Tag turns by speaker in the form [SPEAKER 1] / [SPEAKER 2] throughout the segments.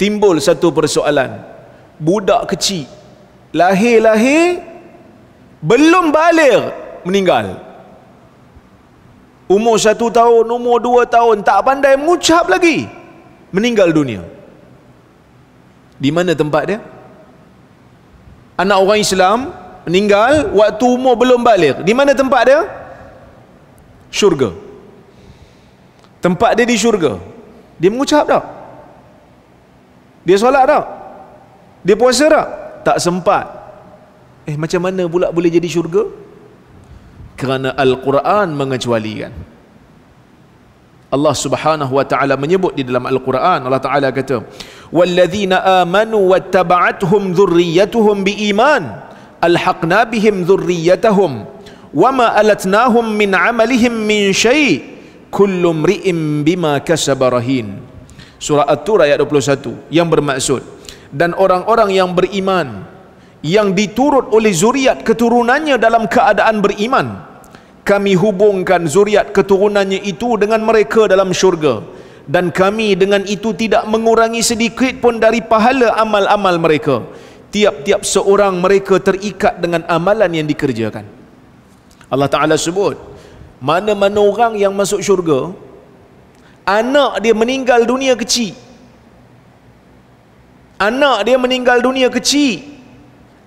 [SPEAKER 1] timbul satu persoalan. Budak kecil lahir belum baligh meninggal. Umur 1 tahun, umur 2 tahun, tak pandai mengucap lagi, meninggal dunia. Di mana tempat dia? Anak orang Islam meninggal waktu umur belum baligh. Di mana tempat dia? Syurga. Tempat dia di syurga. Dia mengucap tak? Dia solat tak? Dia puasa tak? Tak sempat. Macam mana pula boleh jadi syurga? Kerana Al-Quran mengecualikan. Allah Subhanahu wa taala menyebut di dalam Al-Quran, Allah Taala kata, "Walladzina amanu wattaba'athum dzurriyyatuhum biiman, alhaqna bihim dzurriyyatahum wama alatnahum min 'amalihim min syai', kullu mri'in bima kasaba rahin." Surah At-Tur ayat 21, yang bermaksud, dan orang-orang yang beriman yang diturut oleh zuriat keturunannya dalam keadaan beriman, kami hubungkan zuriat keturunannya itu dengan mereka dalam syurga, dan kami dengan itu tidak mengurangi sedikit pun dari pahala amal-amal mereka. Tiap-tiap seorang mereka terikat dengan amalan yang dikerjakan. Allah Ta'ala sebut, mana-mana orang yang masuk syurga, anak dia meninggal dunia kecil. Anak dia meninggal dunia kecil,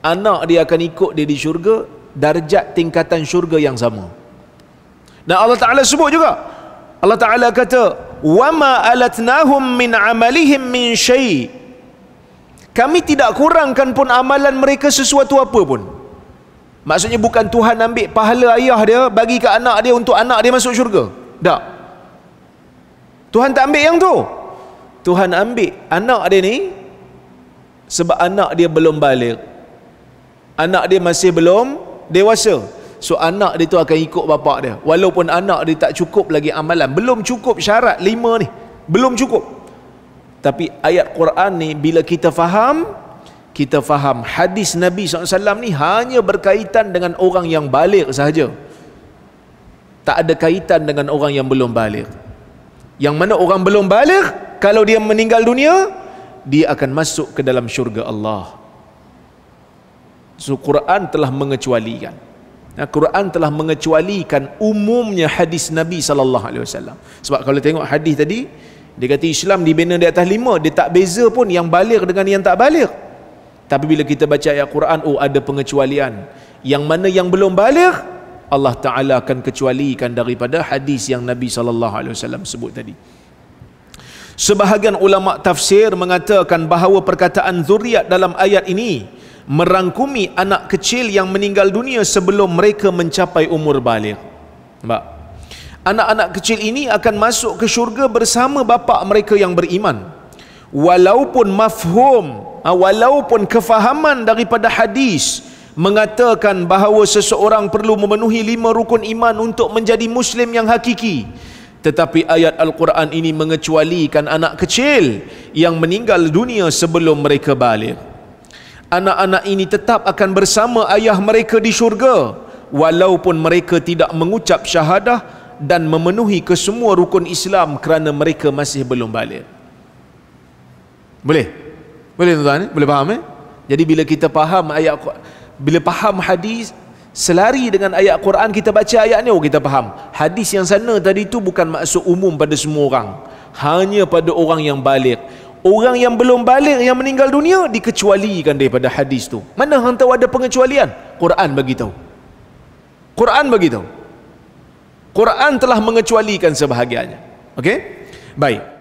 [SPEAKER 1] anak dia akan ikut dia di syurga, darjat tingkatan syurga yang sama. Dan Allah Ta'ala sebut juga, Allah Ta'ala kata, "Wama alatnahum min amalihim min syai'." Kami tidak kurangkan pun amalan mereka sesuatu apa pun. Maksudnya bukan Tuhan ambil pahala ayah dia bagi ke anak dia untuk anak dia masuk syurga. Tak. Tuhan tak ambil yang tu. Tuhan ambil anak dia ni sebab anak dia belum baligh. Anak dia masih belum dewasa. So anak dia tu akan ikut bapak dia. Walaupun anak dia tak cukup lagi amalan, belum cukup syarat 5 ni, belum cukup. Tapi ayat Quran ni bila kita faham hadis Nabi SAW ni hanya berkaitan dengan orang yang baligh sahaja. Tak ada kaitan dengan orang yang belum baligh. Yang mana orang belum baligh, kalau dia meninggal dunia, dia akan masuk ke dalam syurga Allah. So Quran telah mengecualikan. Quran telah mengecualikan umumnya hadis Nabi SAW. Sebab kalau tengok hadis tadi, dia kata Islam dibina di atas 5, dia tak beza pun yang baligh dengan yang tak baligh. Tapi bila kita baca ayat Quran, ada pengecualian. Yang mana yang belum baligh, Allah Ta'ala akan kecualikan daripada hadis yang Nabi SAW sebut tadi. Sebahagian ulama tafsir mengatakan bahawa perkataan zuriat dalam ayat ini merangkumi anak kecil yang meninggal dunia sebelum mereka mencapai umur baligh. Nampak? Anak-anak kecil ini akan masuk ke syurga bersama bapa mereka yang beriman. Walaupun mafhum, walaupun kefahaman daripada hadis mengatakan bahawa seseorang perlu memenuhi 5 rukun iman untuk menjadi Muslim yang hakiki, tetapi ayat Al-Quran ini mengecualikan anak kecil yang meninggal dunia sebelum mereka baligh. Anak-anak ini tetap akan bersama ayah mereka di syurga walaupun mereka tidak mengucap syahadah dan memenuhi kesemua rukun Islam kerana mereka masih belum baligh. Boleh? Boleh tuan-tuan? Boleh faham? Jadi bila kita faham ayat, bila faham hadis, selari dengan ayat Quran, kita baca ayat ni, kita faham hadis yang sana tadi tu bukan maksud umum pada semua orang, hanya pada orang yang baligh. Orang yang belum baligh yang meninggal dunia dikecualikan daripada hadis tu. Mana hang tahu ada pengecualian? Quran bagi tahu. Quran bagi tahu. Quran telah mengecualikan sebahagiannya. Okey? Baik.